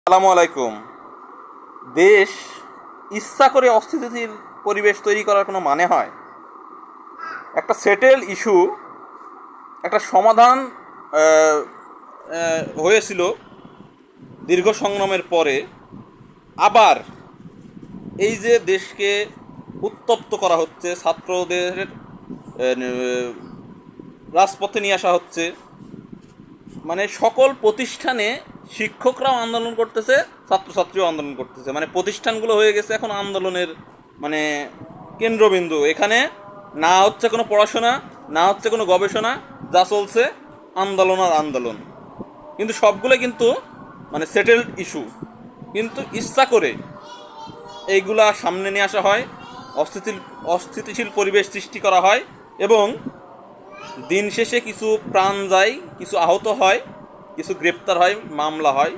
আসসালামু আলাইকুম। দেশ ইচ্ছা করে অস্থিতিশীল পরিবেশ তৈরি করার কোনো মানে হয়? একটা সেটেল ইস্যু, একটা সমাধান আহ, হয়েছিল দীর্ঘ সংগ্রামের পরে। আবার এই যে দেশকে উত্তপ্ত করা হচ্ছে, ছাত্রদের রাজপথে নিয়ে আসা হচ্ছে, মানে সকল প্রতিষ্ঠানে শিক্ষকরাও আন্দোলন করতেছে, ছাত্রছাত্রীও আন্দোলন করতেছে, মানে প্রতিষ্ঠানগুলো হয়ে গেছে এখন আন্দোলনের মানে কেন্দ্রবিন্দু। এখানে না হচ্ছে কোনো পড়াশোনা, না হচ্ছে কোনো গবেষণা, যা চলছে আন্দোলন আর আন্দোলন। কিন্তু সবগুলো কিন্তু মানে সেটেলড ইস্যু, কিন্তু ইচ্ছা করে এইগুলা সামনে নিয়ে আসা হয়, অস্থিতিশীল পরিবেশ সৃষ্টি করা হয়, এবং দিন শেষে কিছু প্রাণ যায়, কিছু আহত হয়, কিছু গ্রেপ্তার হয়, মামলা হয়।